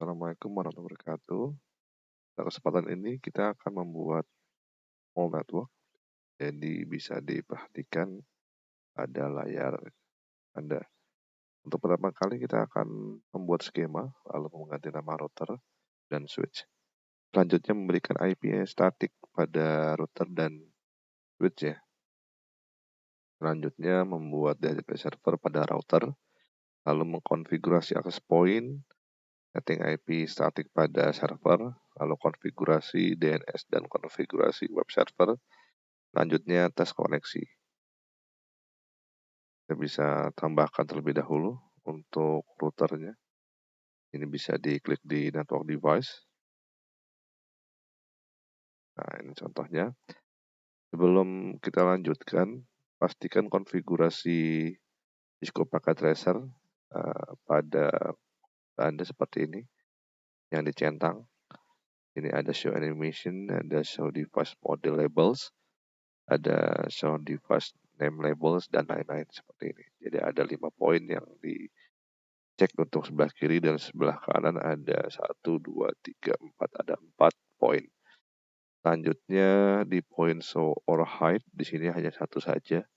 Assalamualaikum warahmatullahi wabarakatuh. Pada kesempatan ini kita akan membuat wall network, jadi bisa diperhatikan pada layar Anda. Untuk pertama kali kita akan membuat skema, lalu mengganti nama router dan switch. Selanjutnya memberikan IP statik pada router dan switch ya. Selanjutnya membuat DHCP server pada router, lalu mengkonfigurasi access point, setting IP statik pada server, lalu konfigurasi DNS dan konfigurasi web server. Selanjutnya tes koneksi. Kita bisa tambahkan terlebih dahulu untuk routernya. Ini bisa diklik di network device. Nah, ini contohnya. Sebelum kita lanjutkan, pastikan konfigurasi Cisco Packet Tracer pada Anda seperti ini, yang dicentang. Ini ada show animation, ada show device model labels, ada show device name labels, dan lain-lain seperti ini. Jadi ada 5 poin yang dicek untuk sebelah kiri dan sebelah kanan ada 1, 2, 3, 4, ada 4 poin. Selanjutnya di poin show or hide, di sini hanya satu saja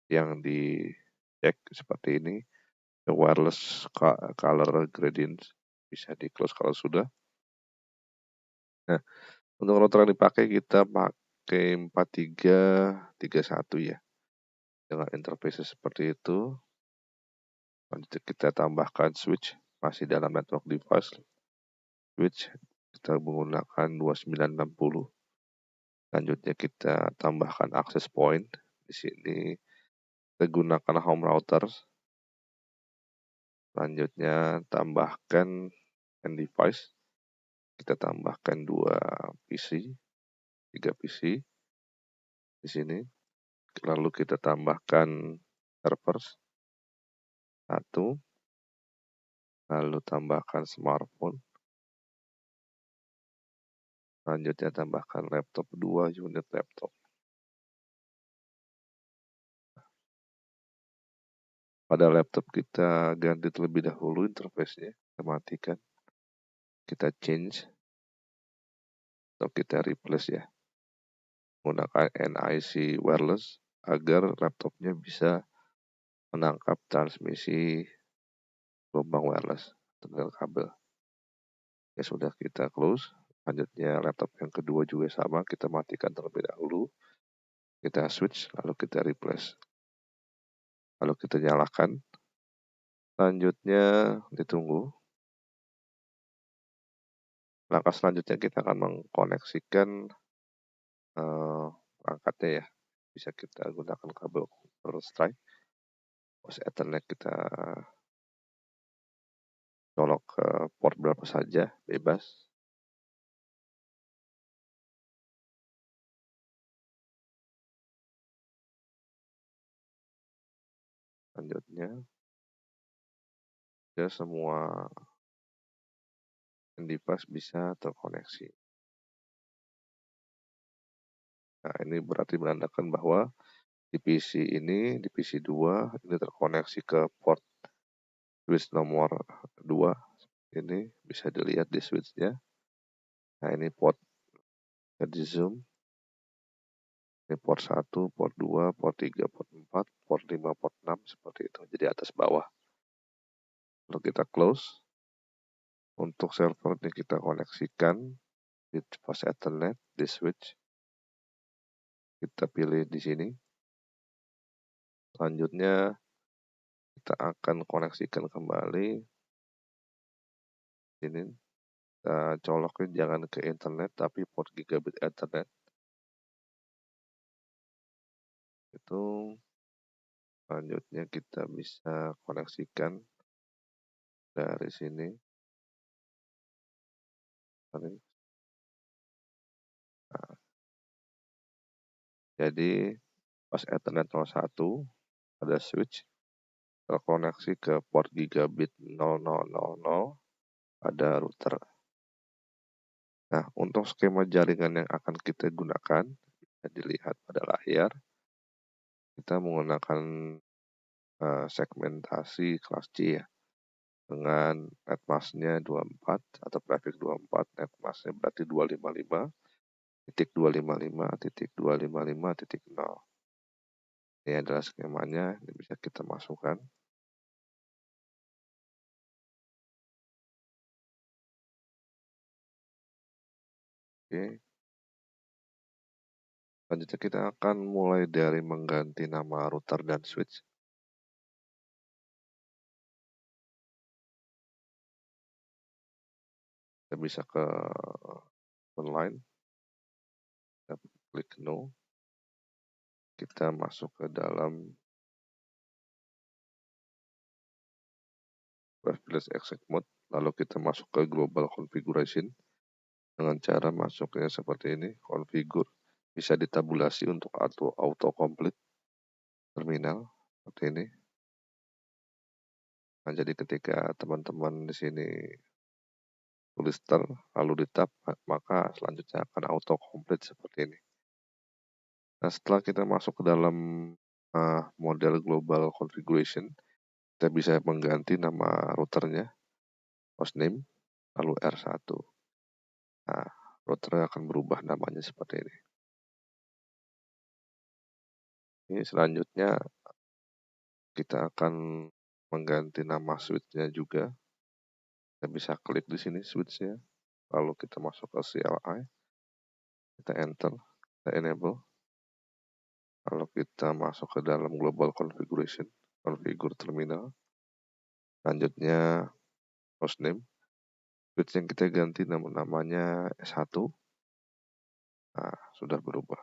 yang dicek seperti ini. The wireless color gradient bisa di close kalau sudah. Nah, untuk router yang dipakai kita pakai 4331 ya. Dengan interface seperti itu. Lanjut kita tambahkan switch, masih dalam network device. Switch kita menggunakan 2960. Selanjutnya kita tambahkan access point. Di sini kita gunakan home router. Selanjutnya tambahkan end device. Kita tambahkan 2 PC, 3 PC di sini. Lalu kita tambahkan servers 1. Lalu tambahkan smartphone. Selanjutnya tambahkan laptop 2 unit laptop. Pada laptop kita ganti terlebih dahulu interface-nya, kita matikan. Kita change atau kita replace ya. Menggunakan NIC wireless agar laptopnya bisa menangkap transmisi gelombang wireless dengan kabel. Ya sudah kita close. Selanjutnya laptop yang kedua juga sama, kita matikan terlebih dahulu. Kita switch, lalu kita replace. Lalu kita nyalakan. Selanjutnya ditunggu. Langkah selanjutnya kita akan mengkoneksikan perangkatnya ya. Bisa kita gunakan kabel Counter Strike. Pos Ethernet kita colok ke port berapa saja, bebas. Selanjutnya, ya semua device bisa terkoneksi. Nah, ini berarti menandakan bahwa di PC ini, di PC 2, ini terkoneksi ke port switch nomor 2. Ini bisa dilihat di switch-nya. Nah, ini port di zoom. Ini port 1, port 2, port 3, port 4, port 5, port 6, seperti itu. Jadi atas bawah. Lalu kita close. Untuk server ini kita koneksikan di pos Ethernet, di switch. Kita pilih di sini. Selanjutnya kita akan koneksikan kembali. Ini kita colokin jangan ke internet tapi port gigabit Ethernet. Itu selanjutnya kita bisa koneksikan dari sini. Nah, jadi pos Ethernet 01 ada switch terkoneksi ke port gigabit 0000 ada router. Nah, untuk skema jaringan yang akan kita gunakan bisa dilihat pada layar. Kita menggunakan segmentasi kelas C ya. dengan netmasknya 24 atau prefix 24, netmasknya berarti 255.255.255.0. Ini adalah skemanya, ini bisa kita masukkan. Oke. Selanjutnya kita akan mulai dari mengganti nama router dan switch. Kita bisa ke online, kita klik no, kita masuk ke dalam privilege exec mode, lalu kita masuk ke global configuration dengan cara masuknya seperti ini, configure, bisa ditabulasi untuk auto complete terminal seperti ini. Nah, jadi ketika teman-teman di sini tulis ter lalu di tab, maka selanjutnya akan auto complete seperti ini. Nah, setelah kita masuk ke dalam model global configuration, kita bisa mengganti nama routernya, hostname, lalu R1. Nah, routernya akan berubah namanya seperti ini. Ini selanjutnya kita akan mengganti nama switch-nya juga. Kita bisa klik di sini switch-nya, lalu kita masuk ke CLI, kita enter, kita enable, lalu kita masuk ke dalam global configuration, configure terminal. Selanjutnya hostname, switch yang kita ganti namanya S1. Nah, sudah berubah.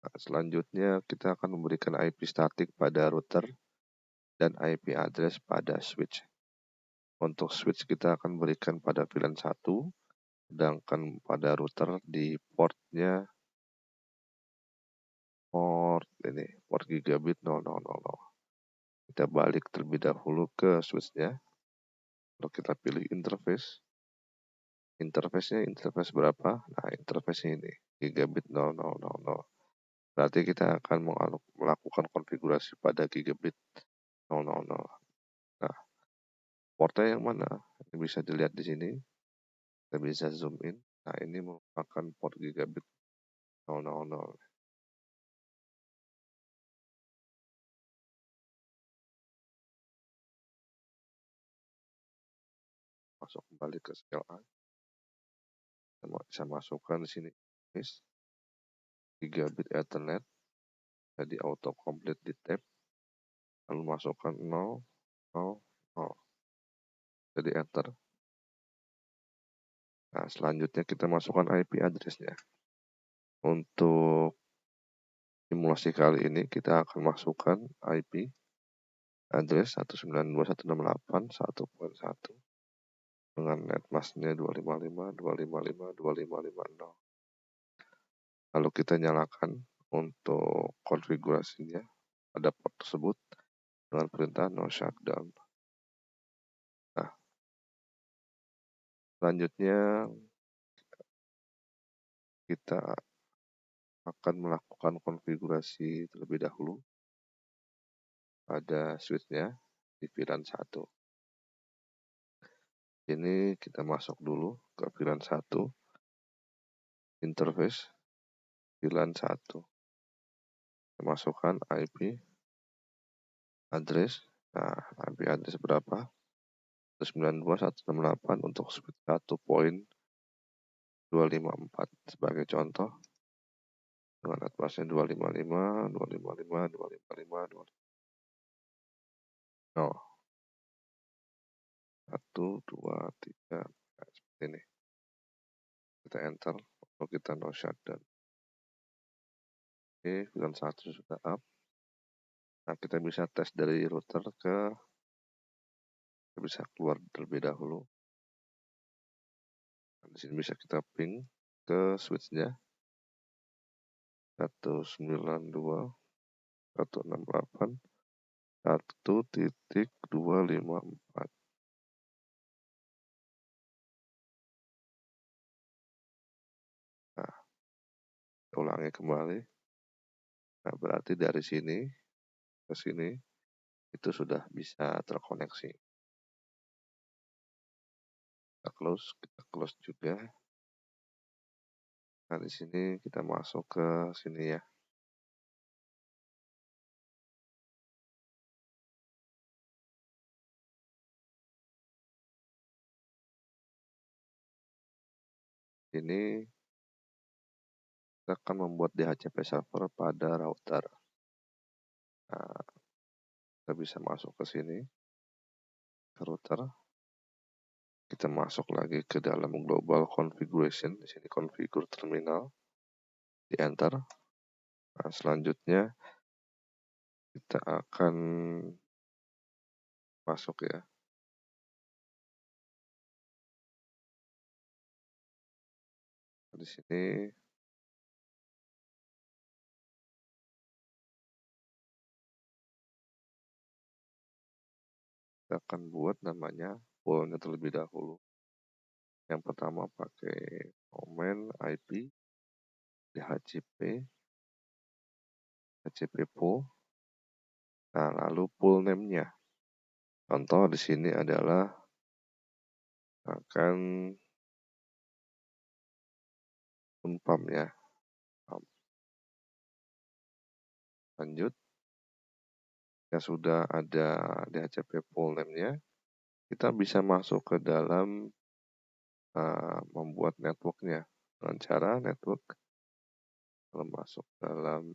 Nah, selanjutnya kita akan memberikan IP static pada router dan IP address pada switch. Untuk switch kita akan berikan pada VLAN 1, sedangkan pada router di portnya port gigabit 0000. Kita balik terlebih dahulu ke switchnya, lalu kita pilih interface. Interface berapa? Nah, interface ini gigabit 0000. Berarti kita akan melakukan konfigurasi pada gigabit 000. Nah, portnya yang mana? Ini bisa dilihat di sini. Kita bisa zoom in. Nah, ini merupakan port gigabit 000. Masuk kembali ke CLI. Kita bisa masukkan di sini gigabit Ethernet. Jadi auto complete di tab. Lalu masukkan 000. Jadi enter. Nah, selanjutnya kita masukkan IP address-nya. Untuk simulasi kali ini kita akan masukkan IP address 192.168.1.1 dengan netmasknya 255.255.255.0. Lalu kita nyalakan untuk konfigurasinya pada port tersebut dengan perintah no shutdown. Nah, selanjutnya kita akan melakukan konfigurasi terlebih dahulu pada switch-nya di VLAN 1. Ini kita masuk dulu ke VLAN 1, interface VLAN 1. Kita masukkan IP address. Nah, IP address berapa? 192.168 untuk switch 1.254 sebagai contoh. Dengan netmasknya 255, 255, 255, 255. 1, 2, 3. Nah, seperti ini. Kita enter, lalu kita no shutdown. Oke, VLAN 1 sudah up. Nah, kita bisa tes dari router kita bisa keluar terlebih dahulu. Nah, di sini bisa kita ping ke switch-nya 192.168.1.254. Nah, ulangi kembali. Nah, berarti dari sini ke sini itu sudah bisa terkoneksi. Kita close juga. Nah, di sini kita masuk ke sini ya. Ini kita akan membuat DHCP server pada router. Nah, kita bisa masuk ke sini, ke router. Kita masuk lagi ke dalam global configuration. Di sini configure terminal. Di enter. Nah, selanjutnya kita akan masuk ya. Di sini kita akan buat namanya poolnya terlebih dahulu. Yang pertama pakai domain IP DHCP pool. Nah, lalu pool name-nya. Contoh di sini adalah akan unpam ya. Lanjut. Ya sudah ada DHCP pool name-nya. Kita bisa masuk ke dalam membuat networknya dengan cara network. Kalau masuk dalam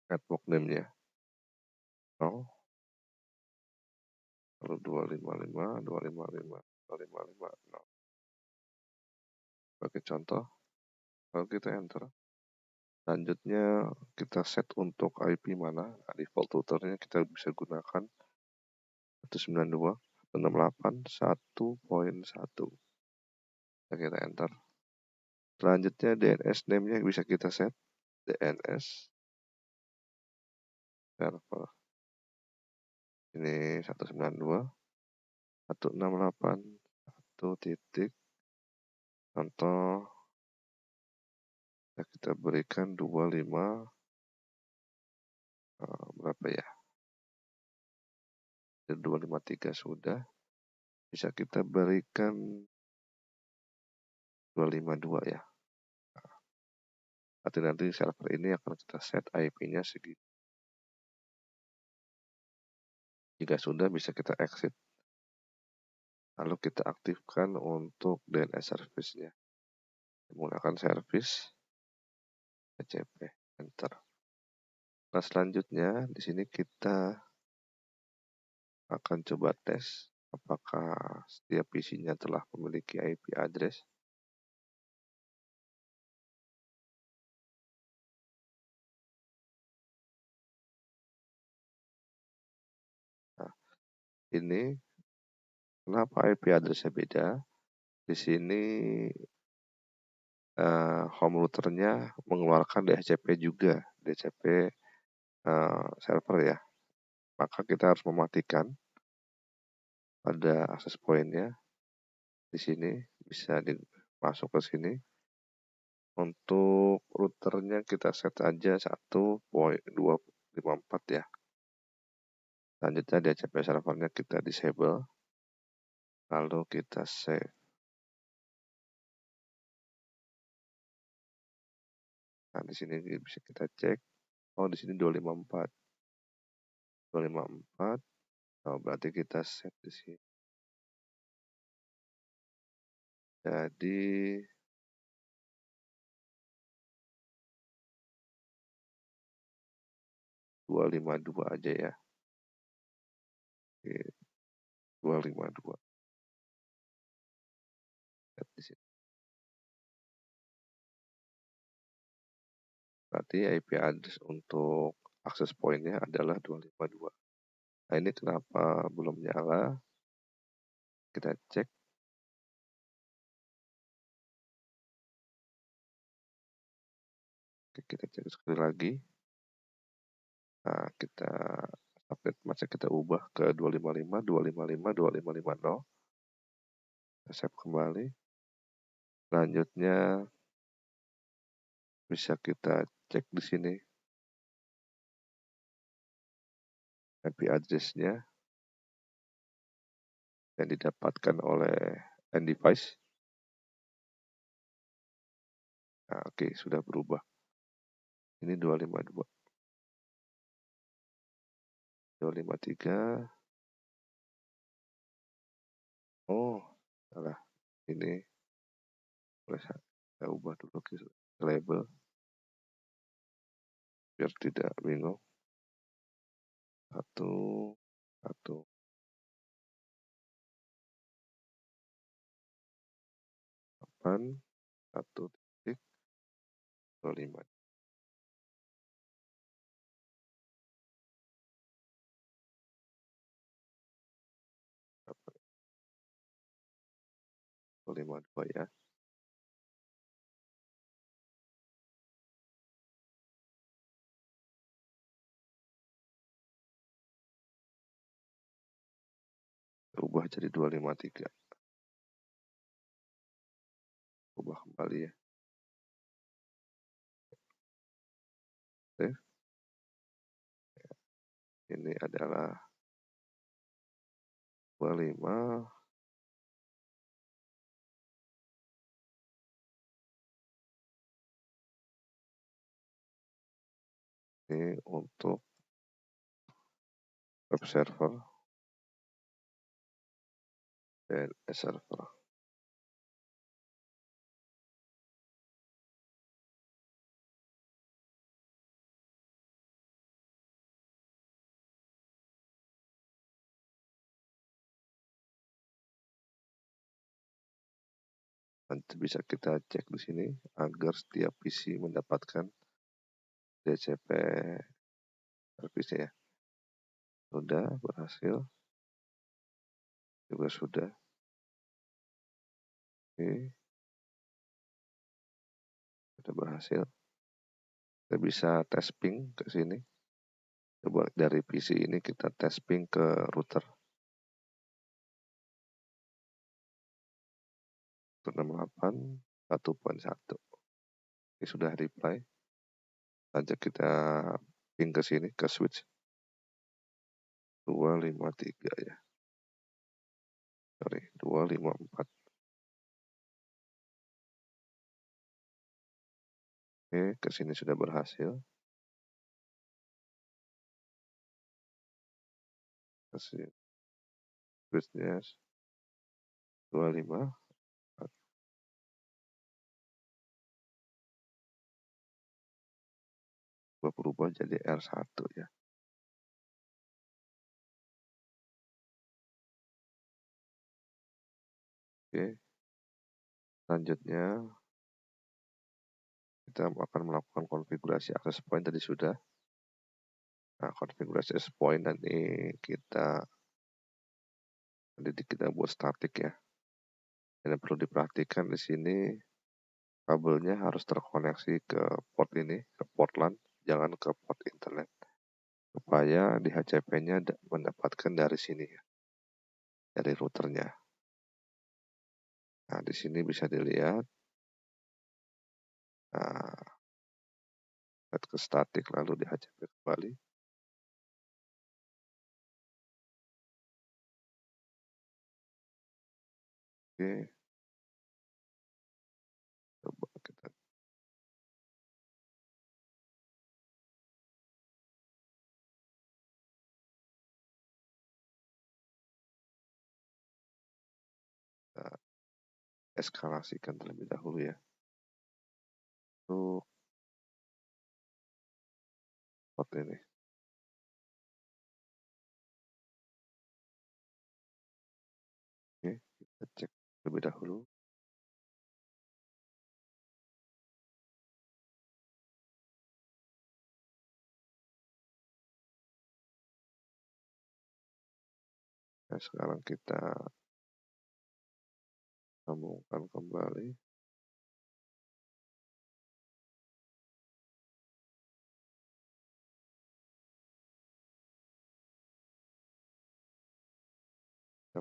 network name-nya 0, lalu 255.255.255.0. Sebagai contoh, kalau kita enter, selanjutnya kita set untuk IP mana. Nah, default routernya kita bisa gunakan 192.168.1.1. Kita enter. Selanjutnya DNS name-nya bisa kita set DNS server. Ini 192.168.1 titik. Contoh ya, kita berikan 25 berapa ya? 253 sudah. Bisa kita berikan 252 ya. Nanti server ini akan kita set IP-nya segitu. Jika sudah bisa kita exit. Lalu kita aktifkan untuk DNS service-nya. Menggunakan service DHCP, enter. Nah, selanjutnya di sini kita akan coba tes apakah setiap PC-nya telah memiliki IP address. Nah, ini kenapa IP address-nya beda? Di sini home routernya mengeluarkan DHCP juga, DHCP server ya. Maka kita harus mematikan pada access point-nya. Di sini bisa masuk ke sini. Untuk routernya kita set aja 1.254 ya. Selanjutnya DHCP servernya kita disable. Lalu kita save. Nah, di sini bisa kita cek. Oh, di sini 254. 254. Oh, berarti kita set di sini. Jadi 252 aja ya. Oke, 252. Set di sini. Berarti IP address untuk access point-nya adalah 252. Nah, ini kenapa belum nyala? Kita cek. Oke, kita cek sekali lagi. Nah, kita update masa kita ubah ke 255, 255, 2550. Kita save kembali. Selanjutnya bisa kita cek di sini. IP address-nya yang didapatkan oleh end device. Nah, oke, sudah berubah. Ini 252. 253. Oh, salah. Ini boleh saya ubah dulu ke label biar tidak bingung. 1, 1, 8, 1 titik 25. 52 ya. Ubah jadi 253. Ubah kembali ya. Oke. Ini adalah 25. Ini untuk web server dan server. Nanti bisa kita cek di sini agar setiap PC mendapatkan DCP servisnya ya. Sudah berhasil. Juga sudah. Oke. Sudah berhasil. Kita bisa tes ping ke sini. Coba dari PC ini kita tes ping ke router. 168, 1.1. Ini sudah reply. Lanjut kita ping ke sini ke switch 253 ya. Sorry, 254. Oke, ke sini sudah berhasil. Kasih switchnya 25. Berubah jadi R1 ya. Oke. Selanjutnya kita akan melakukan konfigurasi access point tadi sudah. Nah, konfigurasi access point nanti kita buat statik ya. Yang perlu diperhatikan di sini kabelnya harus terkoneksi ke port ini, ke port LAN, jangan ke port internet. Supaya di HCP-nya mendapatkan dari sini ya, dari routernya. Nah, di sini bisa dilihat. Nah, set ke statik lalu di HCP kembali. Oke. Coba kita eskalasikan terlebih dahulu ya. Untuk port ini. Oke, kita cek terlebih dahulu. Nah, sekarang kita sambungkan kembali. Kita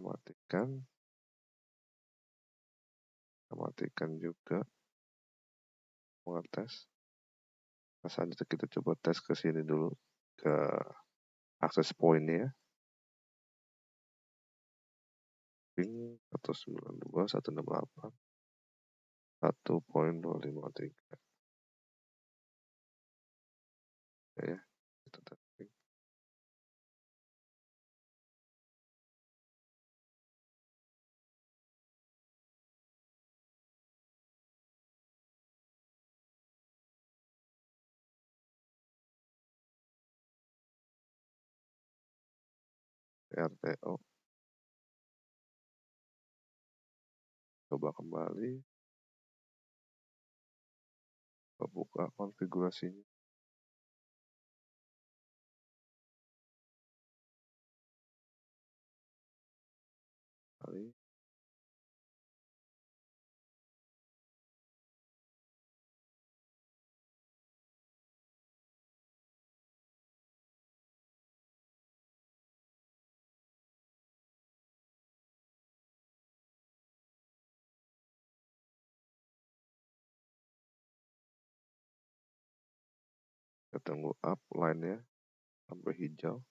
matikan juga mengetes. Nah, selanjutnya kita coba tes ke sini dulu ke akses poinnya ping 192.168.1.253 ya, itu tadi. RTO, coba kembali, buka konfigurasinya kali. Kita tunggu up line-nya sampai hijau.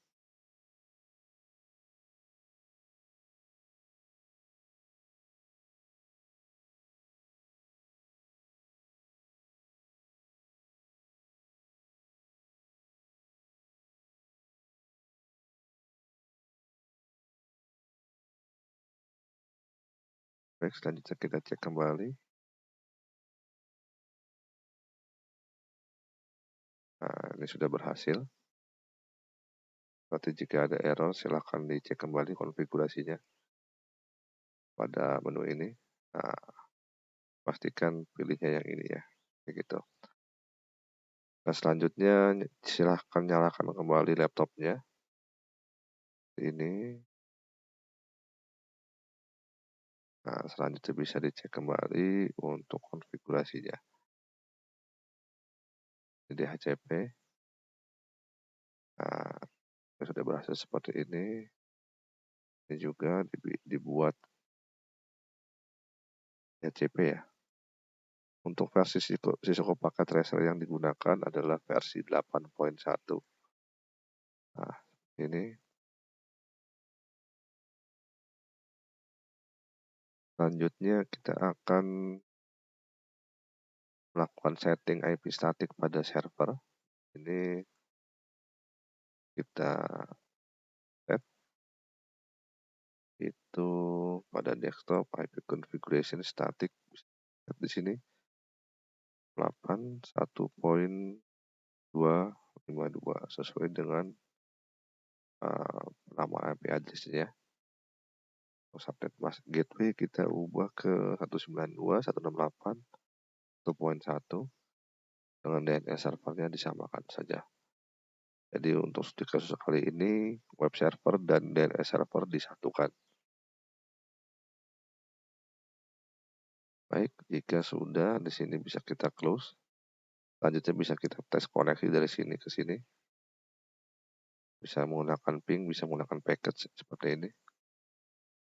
Baik, selanjutnya kita cek kembali. Nah, ini sudah berhasil. Berarti jika ada error, silakan dicek kembali konfigurasinya pada menu ini. Nah, pastikan pilihnya yang ini ya, kayak gitu. Nah, selanjutnya silahkan nyalakan kembali laptopnya. Ini. Nah, selanjutnya bisa dicek kembali untuk konfigurasinya. Ini DHCP. Nah, sudah berhasil seperti ini. Ini juga dibuat DHCP ya. Untuk versi Cisco Packet Tracer yang digunakan adalah versi 8.1. Nah, ini selanjutnya kita akan melakukan setting IP static pada server. Ini kita set itu pada desktop IP configuration static di sini 81.252 sesuai dengan nama IP address-nya. Subnet mask gateway kita ubah ke 192.168.1.1 dengan DNS servernya disamakan saja. Jadi untuk di kasus kali ini web server dan DNS server disatukan. Baik, jika sudah di sini bisa kita close. Selanjutnya bisa kita tes koneksi dari sini ke sini. Bisa menggunakan ping, bisa menggunakan package seperti ini.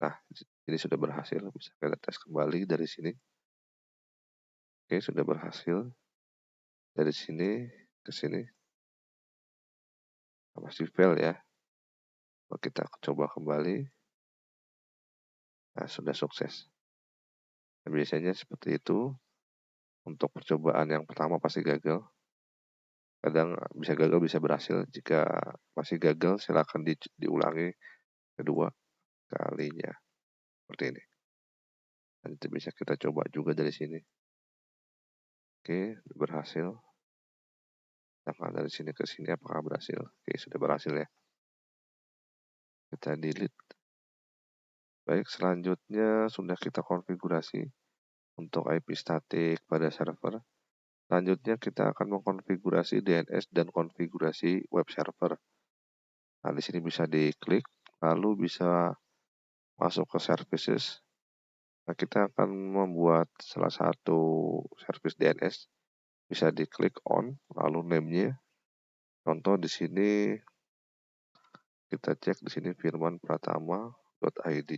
Nah, ini sudah berhasil. Bisa kita tes kembali dari sini. Oke, sudah berhasil. Dari sini ke sini. Masih fail ya. Kita coba kembali. Nah, sudah sukses. Nah, biasanya seperti itu. Untuk percobaan yang pertama pasti gagal. Kadang bisa gagal, bisa berhasil. Jika masih gagal, silakan diulangi kedua kalinya. Seperti ini. Nanti bisa kita coba juga dari sini. Oke, berhasil. Nah, dari sini ke sini apakah berhasil? Oke, sudah berhasil ya. Kita delete. Baik, selanjutnya sudah kita konfigurasi untuk IP static pada server. Selanjutnya kita akan mengkonfigurasi DNS dan konfigurasi web server. Nah, di sini bisa diklik, lalu bisa masuk ke services. Nah, kita akan membuat salah satu service DNS. Bisa diklik on, lalu name-nya. Contoh di sini kita cek di sini firmanpratama.id.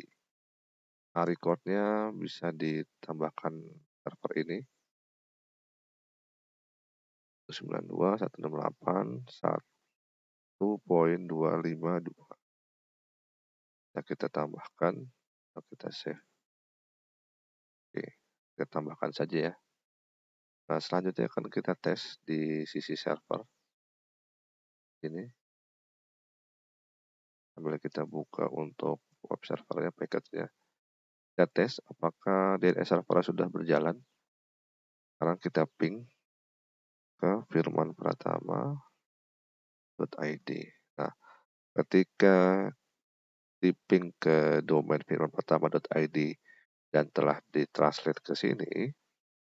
Nah, record-nya bisa ditambahkan server ini 192.168.1.253. 1.252. Nah, kita tambahkan, kita save. Oke, kita tambahkan saja ya. Nah, selanjutnya akan kita tes di sisi server. Ini, sambil kita buka untuk web servernya, package-nya. Kita tes apakah DNS server sudah berjalan. Sekarang kita ping ke firmanpratama.id. Nah, ketika di ping ke domain firmanpratama.id dan telah ditranslate ke sini,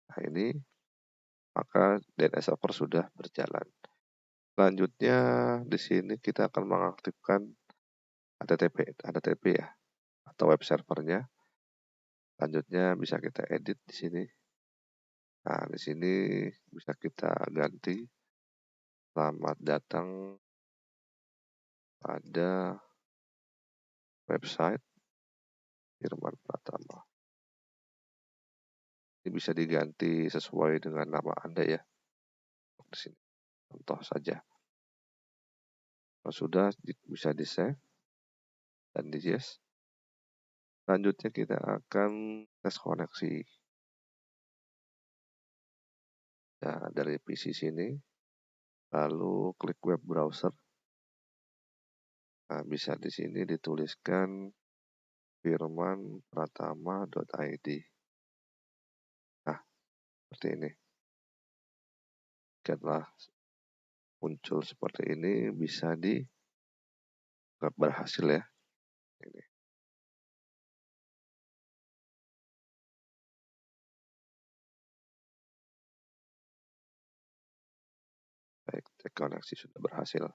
nah ini maka DNS server sudah berjalan. Selanjutnya di sini kita akan mengaktifkan HTTP ya, atau web servernya. Selanjutnya bisa kita edit di sini. Nah, di sini bisa kita ganti selamat datang pada website Firman Pratama. Ini bisa diganti sesuai dengan nama Anda ya. Di sini contoh saja. Kalau sudah bisa di-save dan di-yes. Selanjutnya kita akan tes koneksi. Nah, dari PC sini, lalu klik web browser. Nah, bisa di sini dituliskan firmanpratama.id. Nah, seperti ini. Setelah muncul seperti ini, bisa berhasil ya. Ini. Baik, cek koneksi sudah berhasil.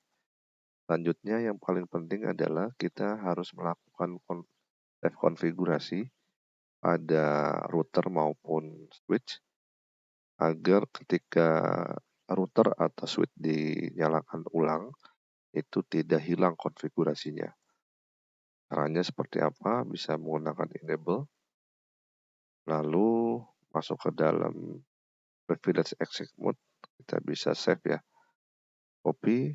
Selanjutnya yang paling penting adalah kita harus melakukan konfigurasi pada router maupun switch agar ketika router atau switch dinyalakan ulang itu tidak hilang konfigurasinya. Caranya seperti apa? Bisa menggunakan enable, lalu masuk ke dalam privilege exec mode, kita bisa save ya, copy,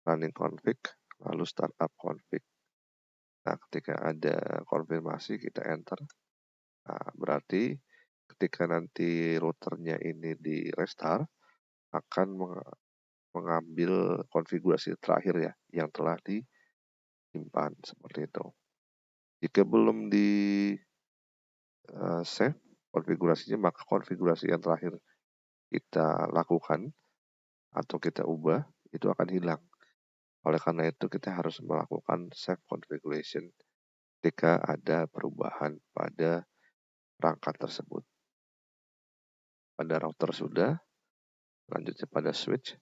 running config, lalu startup config. Nah, ketika ada konfirmasi kita enter. Nah, berarti ketika nanti routernya ini di restart akan mengambil konfigurasi terakhir ya yang telah disimpan seperti itu. Jika belum di save konfigurasinya, maka konfigurasi yang terakhir kita lakukan atau kita ubah itu akan hilang. Oleh karena itu kita harus melakukan save configuration ketika ada perubahan pada perangkat tersebut. Pada router sudah, lanjutnya pada switch.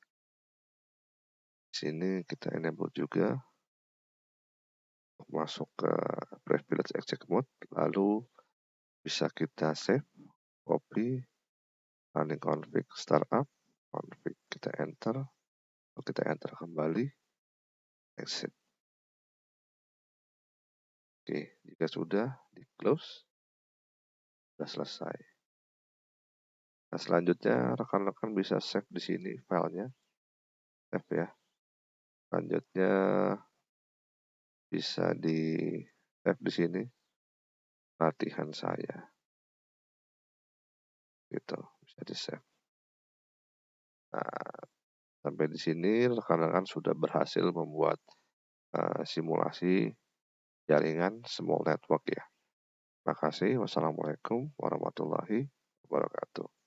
Di sini kita enable juga masuk ke privilege exec mode, lalu bisa kita save, copy, running config startup, config kita enter, lalu kita enter kembali, exit. Oke, jika sudah di close, sudah selesai. Nah, selanjutnya rekan-rekan bisa save di sini filenya, save ya. Selanjutnya bisa di save di sini latihan saya, gitu, bisa di save. Nah, sampai di sini rekan-rekan sudah berhasil membuat simulasi jaringan small network ya. Terima kasih. Wassalamualaikum warahmatullahi wabarakatuh.